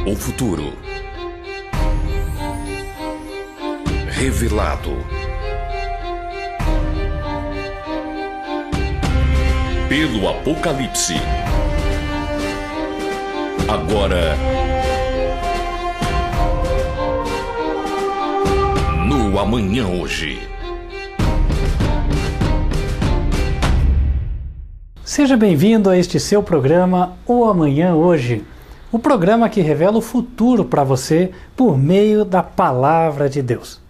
O futuro revelado pelo Apocalipse. Agora no Amanhã Hoje. Seja bem-vindo a este seu programa, O Amanhã Hoje. O programa que revela o futuro para você por meio da Palavra de Deus.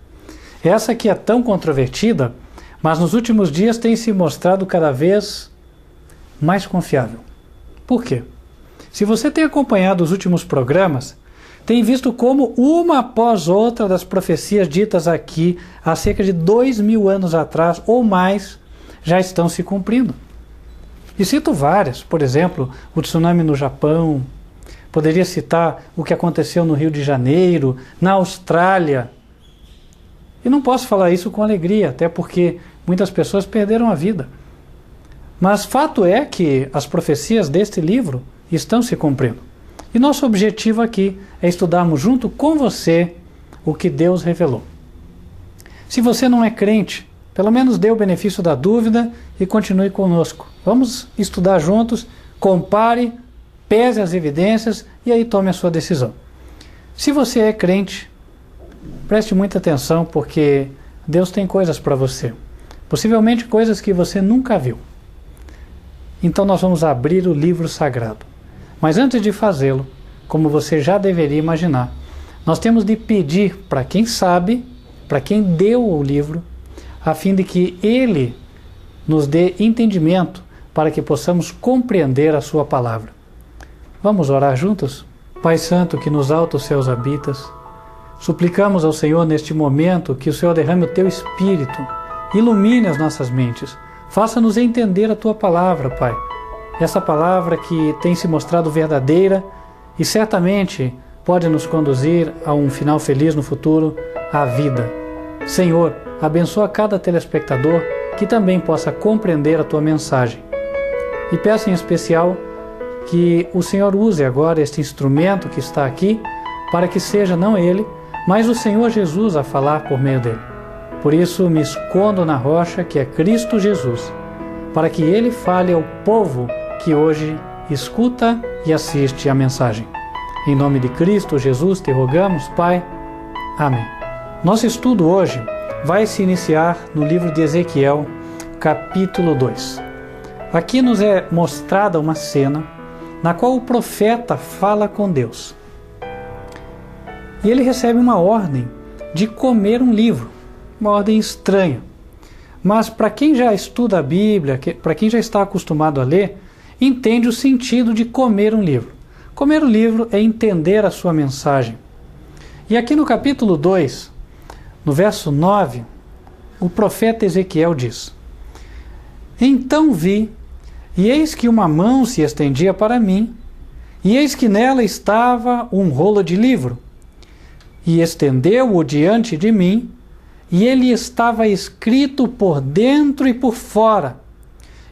Essa que é tão controvertida, mas nos últimos dias tem se mostrado cada vez mais confiável. Por quê? Se você tem acompanhado os últimos programas, tem visto como uma após outra das profecias ditas aqui há cerca de 2000 anos atrás ou mais já estão se cumprindo. E cito várias, por exemplo, o tsunami no Japão, poderia citar o que aconteceu no Rio de Janeiro, na Austrália. E não posso falar isso com alegria, até porque muitas pessoas perderam a vida. Mas fato é que as profecias deste livro estão se cumprindo. E nosso objetivo aqui é estudarmos junto com você o que Deus revelou. Se você não é crente, pelo menos dê o benefício da dúvida e continue conosco. Vamos estudar juntos, compare, pese as evidências e aí tome a sua decisão. Se você é crente, preste muita atenção porque Deus tem coisas para você. Possivelmente coisas que você nunca viu. Então nós vamos abrir o livro sagrado. Mas antes de fazê-lo, como você já deveria imaginar, nós temos de pedir para quem sabe, para quem deu o livro, a fim de que ele nos dê entendimento para que possamos compreender a sua palavra. Vamos orar juntos? Pai Santo, que nos altos céus habitas, suplicamos ao Senhor neste momento que o Senhor derrame o Teu Espírito, ilumine as nossas mentes, faça-nos entender a Tua palavra, Pai. Essa palavra que tem se mostrado verdadeira e certamente pode nos conduzir a um final feliz no futuro, à vida. Senhor, abençoa cada telespectador que também possa compreender a Tua mensagem. E peço em especial que o Senhor use agora este instrumento que está aqui, para que seja não ele, mas o Senhor Jesus a falar por meio dele. Por isso me escondo na rocha que é Cristo Jesus, para que ele fale ao povo que hoje escuta e assiste a mensagem. Em nome de Cristo Jesus te rogamos, Pai. Amém. Nosso estudo hoje vai se iniciar no livro de Ezequiel, capítulo 2. Aqui nos é mostrada uma cena na qual o profeta fala com Deus. E ele recebe uma ordem de comer um livro, uma ordem estranha. Mas para quem já estuda a Bíblia, para quem já está acostumado a ler, entende o sentido de comer um livro. Comer o livro é entender a sua mensagem. E aqui no capítulo 2, no verso 9, o profeta Ezequiel diz: Então vi, e eis que uma mão se estendia para mim, e eis que nela estava um rolo de livro, e estendeu-o diante de mim, e ele estava escrito por dentro e por fora,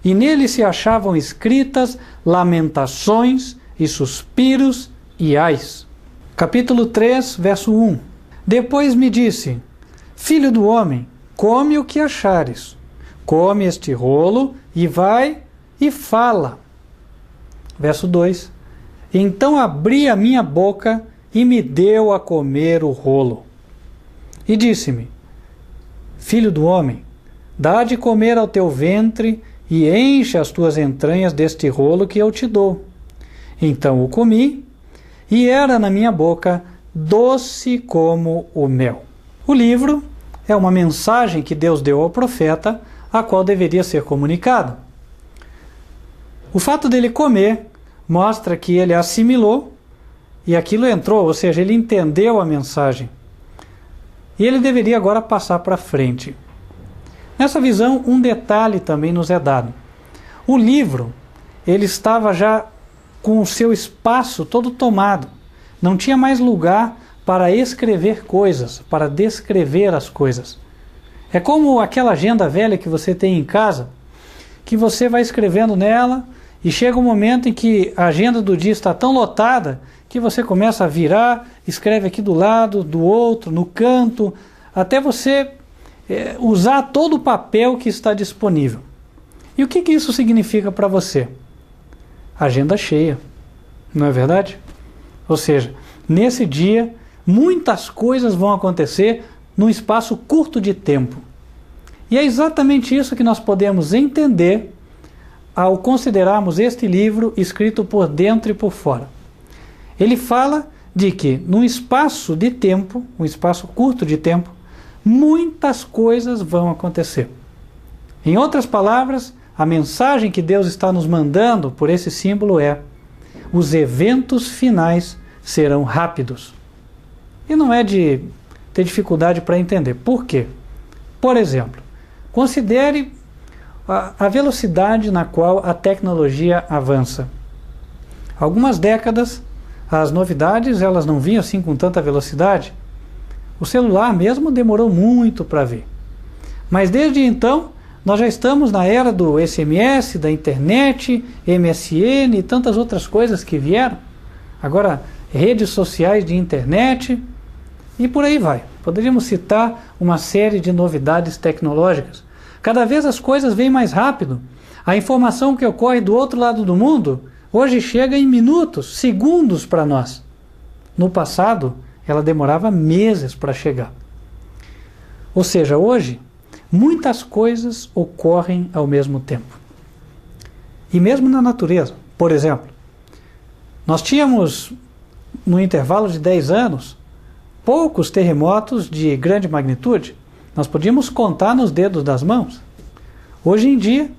e nele se achavam escritas lamentações e suspiros e ais. Capítulo 3, verso 1. Depois me disse: Filho do homem, come o que achares, come este rolo e vai e fala. Verso 2. Então abri a minha boca e me deu a comer o rolo. E disse-me: Filho do homem, dá de comer ao teu ventre e enche as tuas entranhas deste rolo que eu te dou. Então o comi, e era na minha boca doce como o mel. O livro é uma mensagem que Deus deu ao profeta, a qual deveria ser comunicada. O fato dele comer mostra que ele assimilou e aquilo entrou, ou seja, ele entendeu a mensagem. E ele deveria agora passar para frente. Nessa visão, um detalhe também nos é dado. O livro, ele estava já com o seu espaço todo tomado. Não tinha mais lugar para escrever coisas, para descrever as coisas. É como aquela agenda velha que você tem em casa, que você vai escrevendo nela e chega um momento em que a agenda do dia está tão lotada que você começa a virar, escreve aqui do lado, do outro, no canto, até você usar todo o papel que está disponível. E o que isso significa para você? Agenda cheia, não é verdade? Ou seja, nesse dia, muitas coisas vão acontecer num espaço curto de tempo. E é exatamente isso que nós podemos entender ao considerarmos este livro escrito por dentro e por fora. Ele fala de que num espaço de tempo, um espaço curto de tempo, muitas coisas vão acontecer. Em outras palavras, a mensagem que Deus está nos mandando por esse símbolo é: os eventos finais serão rápidos. E não é de ter dificuldade para entender. Por quê? Por exemplo, considere a velocidade na qual a tecnologia avança. Há algumas décadas, as novidades elas não vinham assim com tanta velocidade. O celular mesmo demorou muito para vir. Mas desde então, nós já estamos na era do SMS, da internet, MSN e tantas outras coisas que vieram. Agora, redes sociais de internet e por aí vai. Poderíamos citar uma série de novidades tecnológicas. Cada vez as coisas vêm mais rápido. A informação que ocorre do outro lado do mundo hoje chega em minutos, segundos para nós. No passado, ela demorava meses para chegar. Ou seja, hoje, muitas coisas ocorrem ao mesmo tempo. E mesmo na natureza. Por exemplo, nós tínhamos, no intervalo de 10 anos, poucos terremotos de grande magnitude. Nós podíamos contar nos dedos das mãos. Hoje em dia,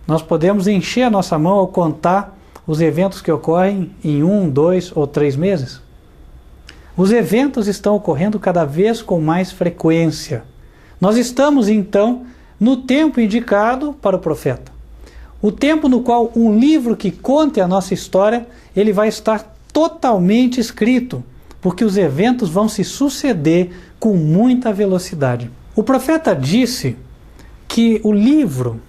nós podemos encher a nossa mão ao contar os eventos que ocorrem em 1, 2 ou 3 meses. Os eventos estão ocorrendo cada vez com mais frequência. Nós estamos, então, no tempo indicado para o profeta. O tempo no qual um livro que conte a nossa história, ele vai estar totalmente escrito, porque os eventos vão se suceder com muita velocidade. O profeta disse que o livro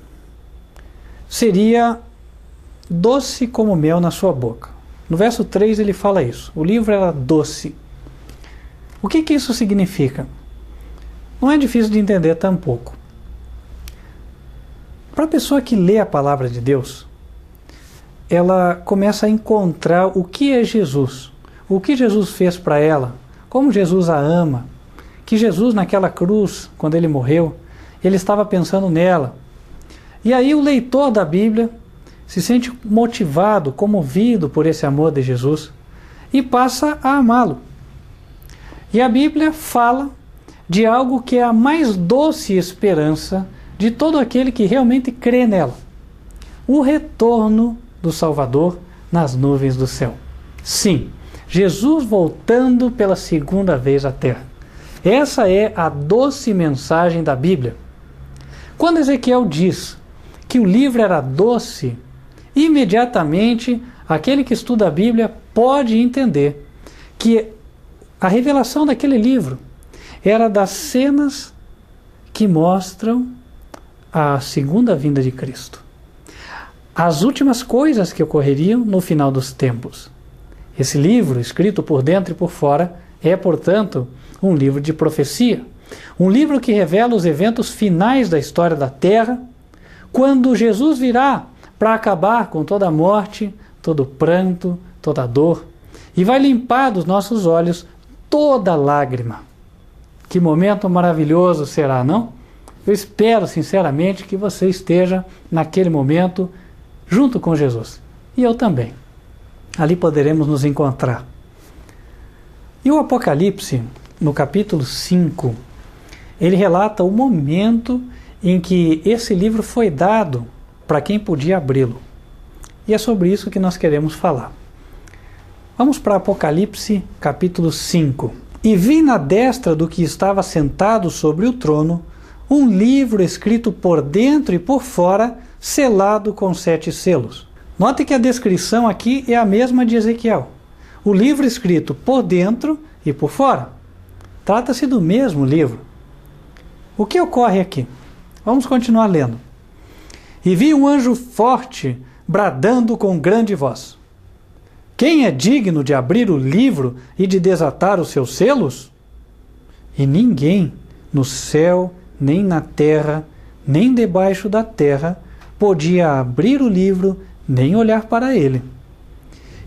seria doce como mel na sua boca. No verso 3 ele fala isso. O livro era doce. O que isso significa? Não é difícil de entender tampouco. Para a pessoa que lê a palavra de Deus, ela começa a encontrar o que é Jesus, o que Jesus fez para ela, como Jesus a ama, que Jesus naquela cruz, quando ele morreu, ele estava pensando nela. E aí o leitor da Bíblia se sente motivado, comovido por esse amor de Jesus e passa a amá-lo. E a Bíblia fala de algo que é a mais doce esperança de todo aquele que realmente crê nela: o retorno do Salvador nas nuvens do céu. Sim, Jesus voltando pela segunda vez à terra. Essa é a doce mensagem da Bíblia. Quando Ezequiel diz que o livro era doce, imediatamente aquele que estuda a Bíblia pode entender que a revelação daquele livro era das cenas que mostram a segunda vinda de Cristo. As últimas coisas que ocorreriam no final dos tempos. Esse livro, escrito por dentro e por fora, é, portanto, um livro de profecia. Um livro que revela os eventos finais da história da Terra, quando Jesus virá para acabar com toda a morte, todo o pranto, toda a dor, e vai limpar dos nossos olhos toda lágrima. Que momento maravilhoso será, não? Eu espero sinceramente que você esteja naquele momento junto com Jesus. E eu também. Ali poderemos nos encontrar. E o Apocalipse, no capítulo 5, ele relata o momento em que esse livro foi dado para quem podia abri-lo. E é sobre isso que nós queremos falar. Vamos para Apocalipse, capítulo 5. E vi na destra do que estava sentado sobre o trono um livro escrito por dentro e por fora, selado com 7 selos. Note que a descrição aqui é a mesma de Ezequiel. O livro escrito por dentro e por fora. Trata-se do mesmo livro. O que ocorre aqui? Vamos continuar lendo. E vi um anjo forte bradando com grande voz: quem é digno de abrir o livro e de desatar os seus selos? E ninguém no céu, nem na terra, nem debaixo da terra, podia abrir o livro, nem olhar para ele.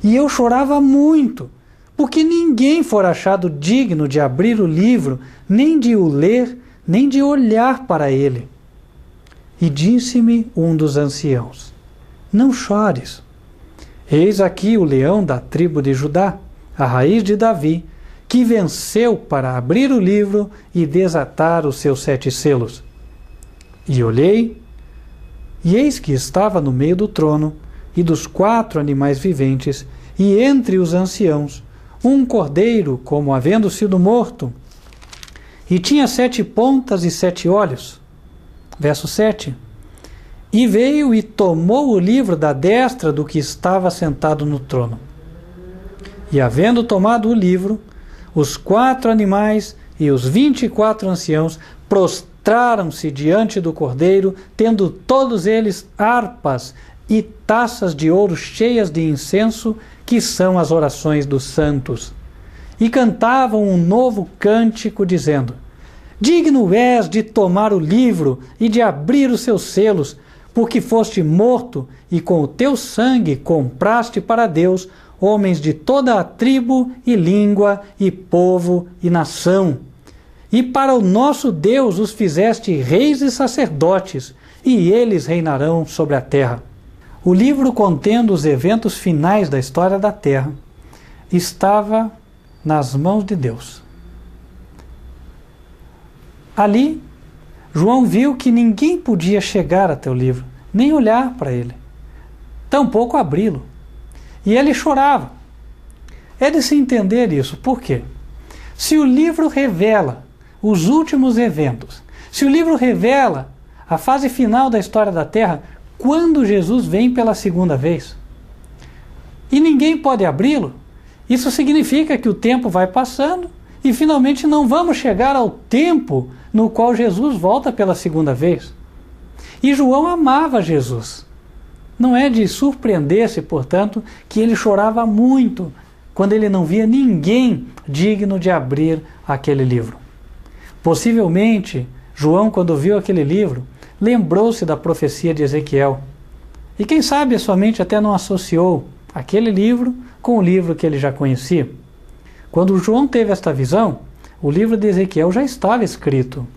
E eu chorava muito, porque ninguém fora achado digno de abrir o livro, nem de o ler, nem de olhar para ele. E disse-me um dos anciãos: não chores. Eis aqui o leão da tribo de Judá, a raiz de Davi, que venceu para abrir o livro e desatar os seus 7 selos. E olhei, e eis que estava no meio do trono e dos 4 animais viventes, e entre os anciãos, um cordeiro como havendo sido morto, e tinha 7 pontas e 7 olhos. Verso 7. E veio e tomou o livro da destra do que estava sentado no trono. E havendo tomado o livro, os 4 animais e os 24 anciãos prostraram-se diante do cordeiro, tendo todos eles harpas e taças de ouro cheias de incenso, que são as orações dos santos. E cantavam um novo cântico, dizendo: digno és de tomar o livro e de abrir os seus selos, porque foste morto e com o teu sangue compraste para Deus homens de toda a tribo e língua e povo e nação. E para o nosso Deus os fizeste reis e sacerdotes, e eles reinarão sobre a terra. O livro contendo os eventos finais da história da terra estava nas mãos de Deus. Ali, João viu que ninguém podia chegar até o livro, nem olhar para ele, tampouco abri-lo. E ele chorava. É de se entender isso. Por quê? Se o livro revela os últimos eventos, se o livro revela a fase final da história da Terra, quando Jesus vem pela segunda vez, e ninguém pode abri-lo, isso significa que o tempo vai passando e finalmente não vamos chegar ao tempo no qual Jesus volta pela segunda vez. E João amava Jesus. Não é de surpreender-se, portanto, que ele chorava muito quando ele não via ninguém digno de abrir aquele livro. Possivelmente, João, quando viu aquele livro, lembrou-se da profecia de Ezequiel. E quem sabe a sua mente até não associou aquele livro com o livro que ele já conhecia. Quando João teve esta visão, o livro de Ezequiel já estava escrito.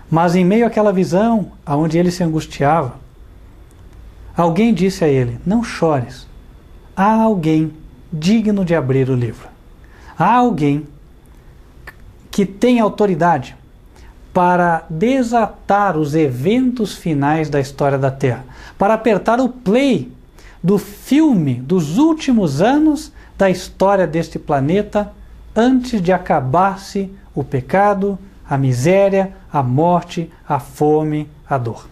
Mas em meio àquela visão, onde ele se angustiava, alguém disse a ele: não chores. Há alguém digno de abrir o livro. Há alguém que tem autoridade para desatar os eventos finais da história da Terra, para apertar o play do filme dos últimos anos da história deste planeta, antes de acabar-se o pecado, a miséria, a morte, a fome, a dor.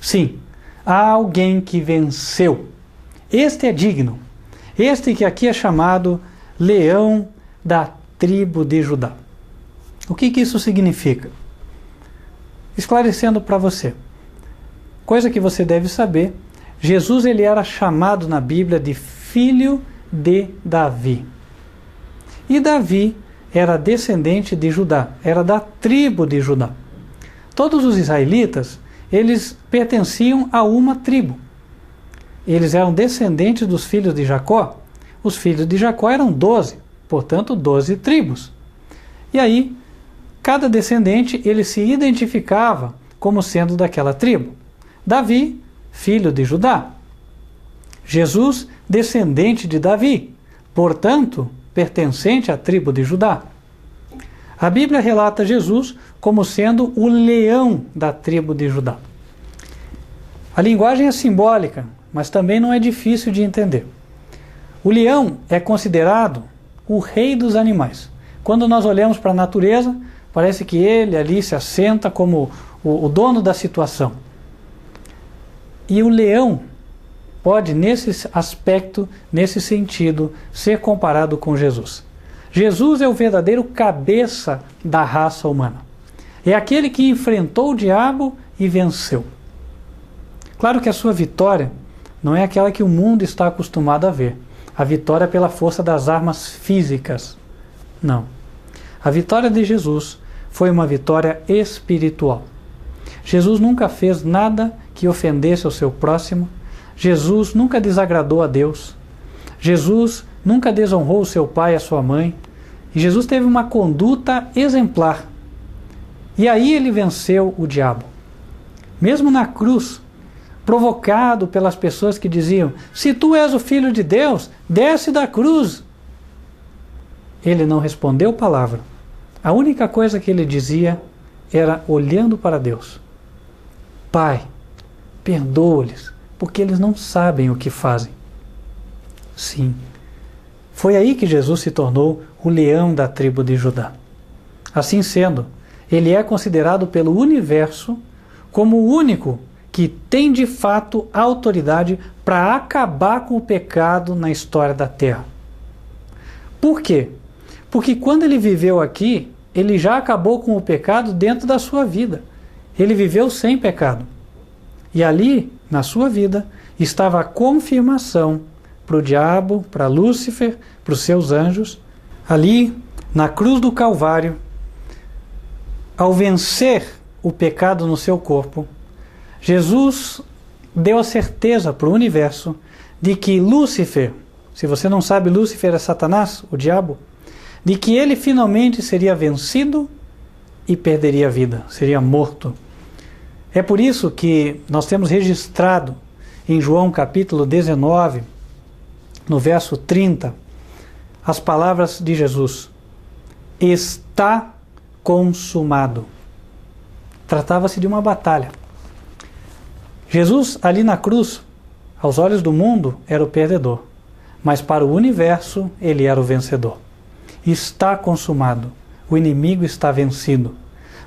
Sim, há alguém que venceu. Este é digno. Este que aqui é chamado Leão da tribo de Judá. O que isso significa? Esclarecendo para você. Coisa que você deve saber, Jesus ele era chamado na Bíblia de filho de Davi. E Davi era descendente de Judá, era da tribo de Judá. Todos os israelitas, eles pertenciam a uma tribo. Eles eram descendentes dos filhos de Jacó. Os filhos de Jacó eram 12, portanto 12 tribos. E aí, cada descendente ele se identificava como sendo daquela tribo. Davi, filho de Judá. Jesus, descendente de Davi, portanto, pertencente à tribo de Judá. A Bíblia relata Jesus como sendo o leão da tribo de Judá. A linguagem é simbólica, mas também não é difícil de entender. O leão é considerado o rei dos animais. Quando nós olhamos para a natureza, parece que ele ali se assenta como o dono da situação. E o leão pode, nesse aspecto, nesse sentido, ser comparado com Jesus. Jesus é o verdadeiro cabeça da raça humana. É aquele que enfrentou o diabo e venceu. Claro que a sua vitória não é aquela que o mundo está acostumado a ver. A vitória pela força das armas físicas. Não. A vitória de Jesus foi uma vitória espiritual. Jesus nunca fez nada que ofendesse o seu próximo. Jesus nunca desagradou a Deus. Jesus nunca desonrou o seu pai e a sua mãe. E Jesus teve uma conduta exemplar. E aí ele venceu o diabo. Mesmo na cruz, provocado pelas pessoas que diziam: se tu és o Filho de Deus, desce da cruz. Ele não respondeu palavra. A única coisa que ele dizia era olhando para Deus: Pai, perdoa-lhes, porque eles não sabem o que fazem. Sim, foi aí que Jesus se tornou o leão da tribo de Judá. Assim sendo, ele é considerado pelo universo como o único que tem de fato autoridade para acabar com o pecado na história da Terra. Por quê? Porque quando ele viveu aqui, ele já acabou com o pecado dentro da sua vida. Ele viveu sem pecado. E ali, na sua vida, estava a confirmação para o diabo, para Lúcifer, para os seus anjos. Ali, na cruz do Calvário, ao vencer o pecado no seu corpo, Jesus deu a certeza para o universo de que Lúcifer, se você não sabe, Lúcifer é Satanás, o diabo, de que ele finalmente seria vencido e perderia a vida, seria morto. É por isso que nós temos registrado em João capítulo 19, no verso 30, as palavras de Jesus: está consumado. Tratava-se de uma batalha. Jesus, ali na cruz, aos olhos do mundo, era o perdedor, mas para o universo ele era o vencedor. Está consumado. O inimigo está vencido.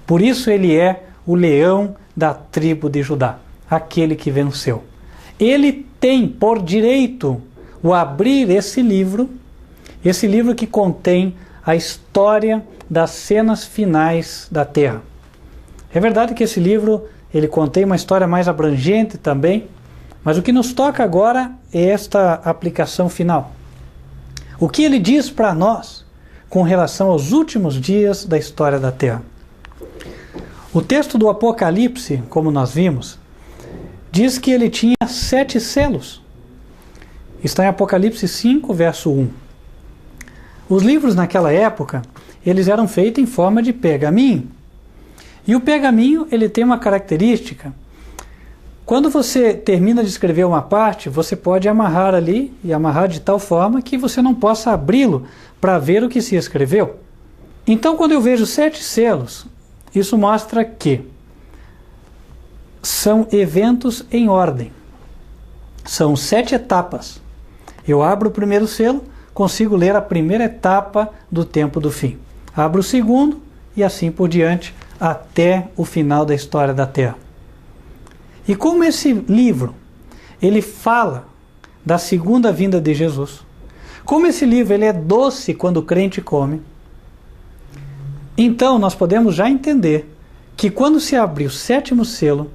Por isso ele é o leão da tribo de Judá, aquele que venceu. Ele tem por direito o abrir esse livro que contém a história das cenas finais da Terra. É verdade que esse livro ele contém uma história mais abrangente também, mas o que nos toca agora é esta aplicação final. O que ele diz para nós com relação aos últimos dias da história da Terra. O texto do Apocalipse, como nós vimos, diz que ele tinha 7 selos. Está em Apocalipse 5, verso 1. Os livros naquela época, eles eram feitos em forma de pergaminho. E o pergaminho, ele tem uma característica. Quando você termina de escrever uma parte, você pode amarrar ali, e amarrar de tal forma que você não possa abri-lo para ver o que se escreveu. Então, quando eu vejo 7 selos, isso mostra que são eventos em ordem. São 7 etapas. Eu abro o primeiro selo, consigo ler a primeira etapa do tempo do fim. Abro o segundo e assim por diante, até o final da história da Terra. E como esse livro, ele fala da segunda vinda de Jesus, como esse livro ele é doce quando o crente come, então nós podemos já entender que quando se abrir o 7º selo,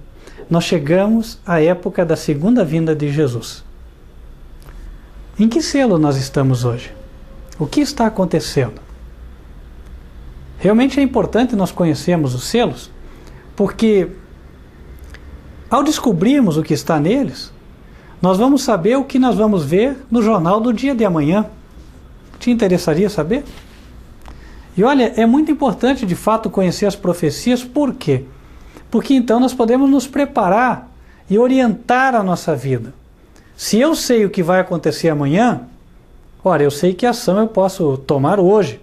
nós chegamos à época da segunda vinda de Jesus. Em que selo nós estamos hoje? O que está acontecendo? Realmente é importante nós conhecermos os selos, porque ao descobrirmos o que está neles, nós vamos saber o que nós vamos ver no jornal do dia de amanhã. Te interessaria saber? E olha, é muito importante de fato conhecer as profecias. Por quê? Porque então nós podemos nos preparar e orientar a nossa vida. Se eu sei o que vai acontecer amanhã, ora, eu sei que ação eu posso tomar hoje.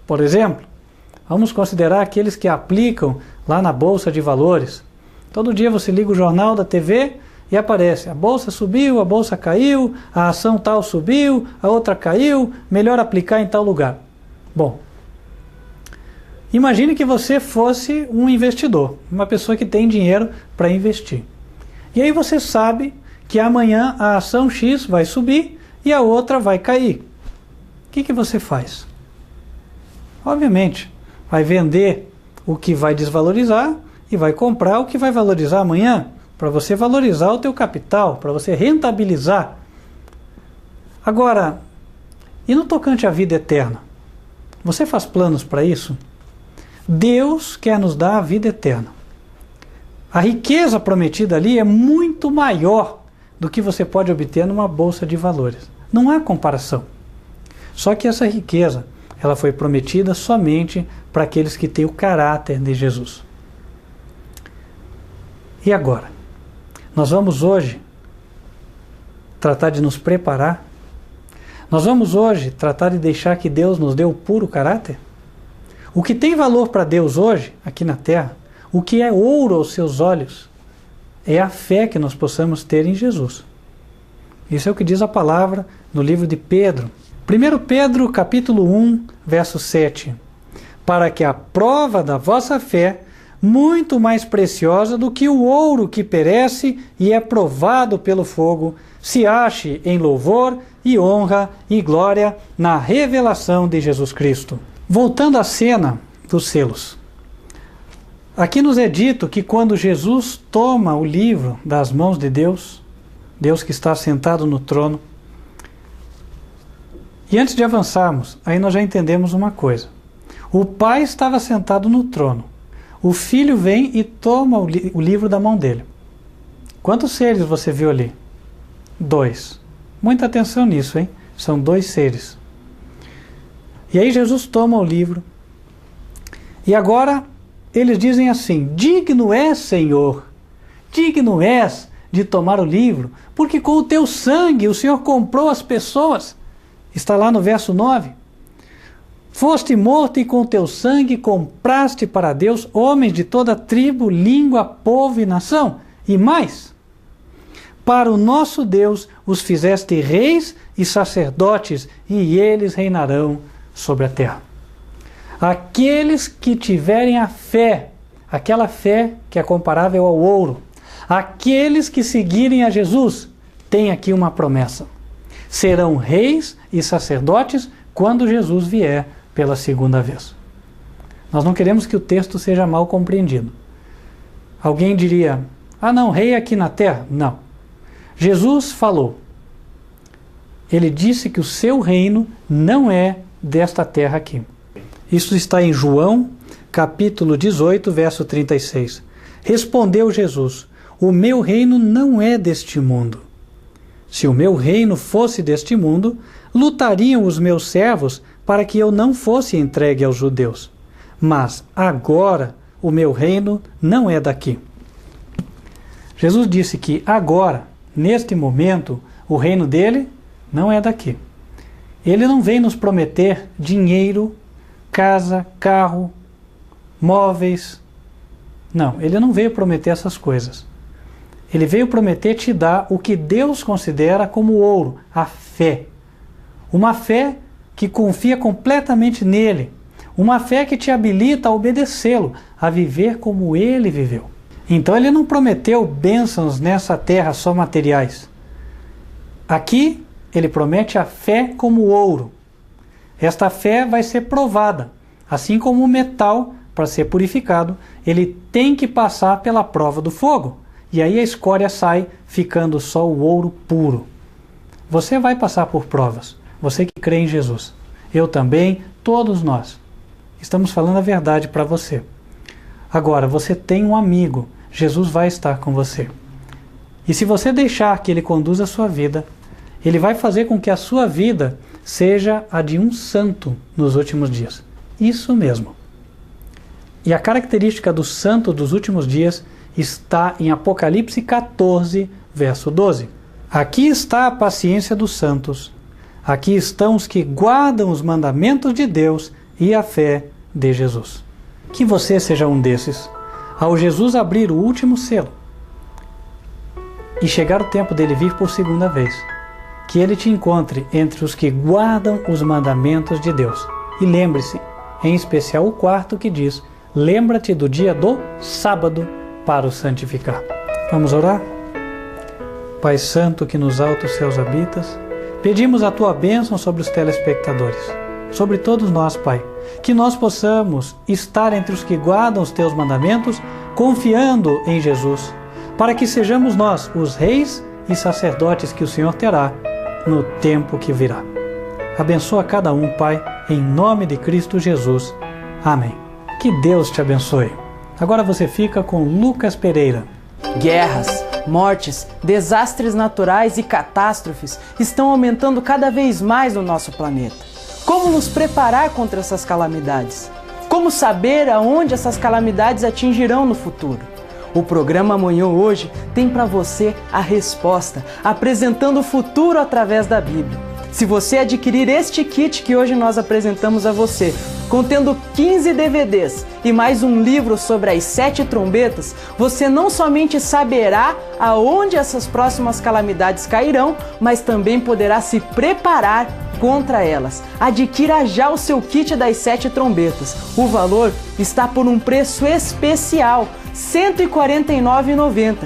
Por exemplo, vamos considerar aqueles que aplicam lá na Bolsa de Valores. Todo dia você liga o jornal da TV e aparece: a bolsa subiu, a bolsa caiu, a ação tal subiu, a outra caiu, melhor aplicar em tal lugar. Bom, imagine que você fosse um investidor, uma pessoa que tem dinheiro para investir. E aí você sabe que amanhã a ação X vai subir e a outra vai cair. O que você faz? Obviamente, vai vender o que vai desvalorizar e vai comprar o que vai valorizar amanhã, para você valorizar o teu capital, para você rentabilizar. Agora, e no tocante à vida eterna? Você faz planos para isso? Deus quer nos dar a vida eterna. A riqueza prometida ali é muito maior do que você pode obter numa bolsa de valores. Não há comparação. Só que essa riqueza, ela foi prometida somente para aqueles que têm o caráter de Jesus. E agora? Nós vamos hoje tratar de nos preparar? Nós vamos hoje tratar de deixar que Deus nos dê o puro caráter? O que tem valor para Deus hoje, aqui na terra, o que é ouro aos seus olhos, é a fé que nós possamos ter em Jesus. Isso é o que diz a palavra no livro de Pedro. 1 Pedro, capítulo 1, verso 7. Para que a prova da vossa fé, muito mais preciosa do que o ouro que perece e é provado pelo fogo, se ache em louvor e honra e glória na revelação de Jesus Cristo. Voltando à cena dos selos. Aqui nos é dito que quando Jesus toma o livro das mãos de Deus, Deus que está sentado no trono, e antes de avançarmos, aí nós já entendemos uma coisa. O Pai estava sentado no trono. O Filho vem e toma o livro da mão dele. Quantos seres você viu ali? 2. Muita atenção nisso, hein? São 2 seres. E aí Jesus toma o livro. E agora eles dizem assim: digno és, Senhor, digno és de tomar o livro, porque com o teu sangue o Senhor comprou as pessoas. Está lá no verso 9. Foste morto e com teu sangue compraste para Deus homens de toda tribo, língua, povo e nação. E mais, para o nosso Deus os fizeste reis e sacerdotes, e eles reinarão sobre a terra. Aqueles que tiverem a fé, aquela fé que é comparável ao ouro, aqueles que seguirem a Jesus, têm aqui uma promessa. Serão reis e sacerdotes quando Jesus vier pela segunda vez. Nós não queremos que o texto seja mal compreendido. Alguém diria: ah não, rei aqui na terra? Não. Jesus falou. Ele disse que o seu reino não é desta terra aqui. Isso está em João, capítulo 18, verso 36. Respondeu Jesus: o meu reino não é deste mundo. Se o meu reino fosse deste mundo, lutariam os meus servos para que eu não fosse entregue aos judeus. Mas agora o meu reino não é daqui. Jesus disse que agora, neste momento, o reino dele não é daqui. Ele não vem nos prometer dinheiro, casa, carro, móveis. Não, ele não veio prometer essas coisas. Ele veio prometer te dar o que Deus considera como ouro, a fé. Uma fé que confia completamente nele. Uma fé que te habilita a obedecê-lo, a viver como ele viveu. Então ele não prometeu bênçãos nessa terra só materiais. Aqui ele promete a fé como ouro. Esta fé vai ser provada. Assim como o metal, para ser purificado, ele tem que passar pela prova do fogo. E aí a escória sai, ficando só o ouro puro. Você vai passar por provas. Você que crê em Jesus. Eu também, todos nós. Estamos falando a verdade para você. Agora, você tem um amigo. Jesus vai estar com você. E se você deixar que ele conduza a sua vida, ele vai fazer com que a sua vida seja a de um santo nos últimos dias. Isso mesmo. E a característica do santo dos últimos dias está em Apocalipse 14, verso 12. Aqui está a paciência dos santos. Aqui estão os que guardam os mandamentos de Deus e a fé de Jesus. Que você seja um desses. Ao Jesus abrir o último selo e chegar o tempo dele vir por segunda vez, que ele te encontre entre os que guardam os mandamentos de Deus. E lembre-se, em especial o quarto que diz: lembra-te do dia do sábado para o santificar. Vamos orar? Pai Santo, que nos altos céus habitas, pedimos a Tua bênção sobre os telespectadores, sobre todos nós, Pai, que nós possamos estar entre os que guardam os Teus mandamentos, confiando em Jesus, para que sejamos nós os reis e sacerdotes que o Senhor terá no tempo que virá. Abençoa cada um, Pai, em nome de Cristo Jesus. Amém. Que Deus te abençoe. Agora você fica com Lucas Pereira. Guerras, mortes, desastres naturais e catástrofes estão aumentando cada vez mais no nosso planeta. Como nos preparar contra essas calamidades? Como saber aonde essas calamidades atingirão no futuro? O programa Amanhã Hoje tem para você a resposta, apresentando o futuro através da Bíblia. Se você adquirir este kit que hoje nós apresentamos a você, contendo 15 DVDs e mais um livro sobre as 7 trombetas, você não somente saberá aonde essas próximas calamidades cairão, mas também poderá se preparar contra elas. Adquira já o seu kit das 7 trombetas. O valor está por um preço especial, R$ 149,90.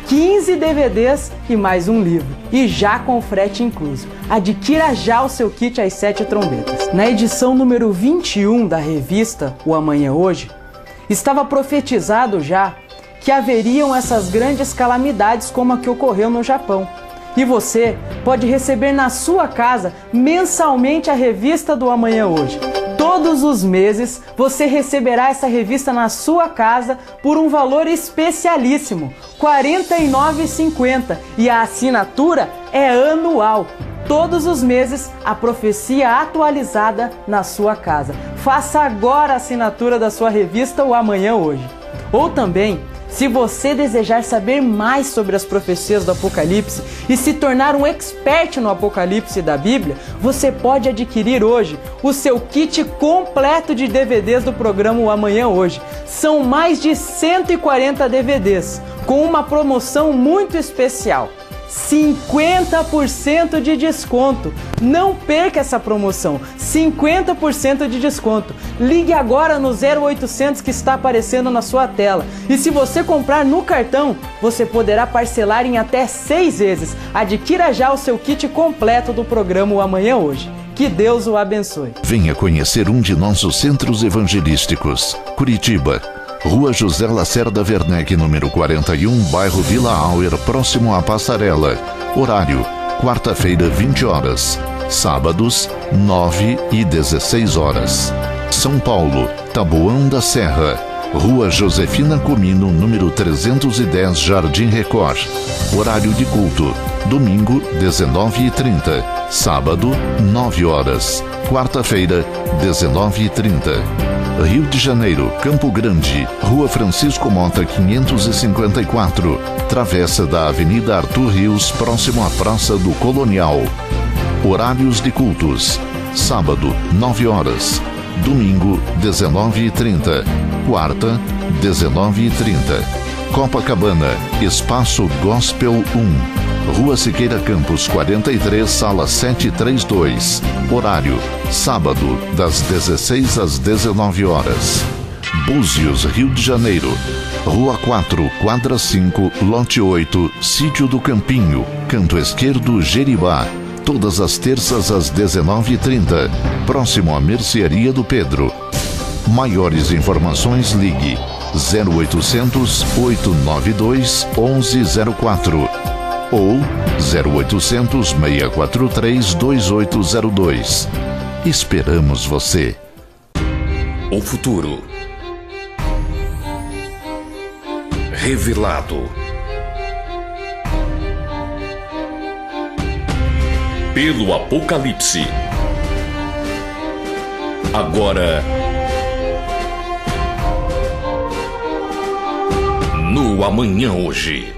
15 DVDs e mais um livro, e já com frete incluso. Adquira já o seu kit As 7 Trombetas. Na edição número 21 da revista O Amanhã Hoje, estava profetizado já que haveriam essas grandes calamidades como a que ocorreu no Japão. E você pode receber na sua casa mensalmente a revista do Amanhã Hoje. Todos os meses você receberá essa revista na sua casa por um valor especialíssimo, R$ 49,50, e a assinatura é anual. Todos os meses a profecia atualizada na sua casa. Faça agora a assinatura da sua revista O Amanhã Hoje. Ou também, se você desejar saber mais sobre as profecias do Apocalipse e se tornar um expert no Apocalipse da Bíblia, você pode adquirir hoje o seu kit completo de DVDs do programa O Amanhã Hoje. São mais de 140 DVDs, com uma promoção muito especial. 50% de desconto. Não perca essa promoção. 50% de desconto. Ligue agora no 0800 que está aparecendo na sua tela. E se você comprar no cartão, você poderá parcelar em até 6 vezes. Adquira já o seu kit completo do programa O Amanhã Hoje. Que Deus o abençoe. Venha conhecer um de nossos centros evangelísticos. Curitiba, Rua José Lacerda Werneck, número 41, bairro Vila Auer, próximo à Passarela. Horário, quarta-feira, 20 horas. Sábados, 9 e 16 horas. São Paulo, Taboão da Serra. Rua Josefina Comino, número 310, Jardim Record. Horário de culto, domingo, 19h30. Sábado, 9 horas. Quarta-feira, 19h30. Rio de Janeiro, Campo Grande, Rua Francisco Mota 554, travessa da Avenida Arthur Rios, próximo à Praça do Colonial. Horários de cultos: sábado, 9 horas, domingo, 19h30, quarta, 19h30. Copacabana, Espaço Gospel 1. Rua Siqueira Campos 43, sala 732. Horário, sábado, das 16 às 19 horas. Búzios, Rio de Janeiro. Rua 4, quadra 5, lote 8, Sítio do Campinho, canto esquerdo, Jeribá. Todas as terças às 19h30. Próximo à Mercearia do Pedro. Maiores informações, ligue 0800 892 1104. ou 0800 643 2802. Esperamos você. O futuro revelado pelo Apocalipse. Agora no Amanhã Hoje.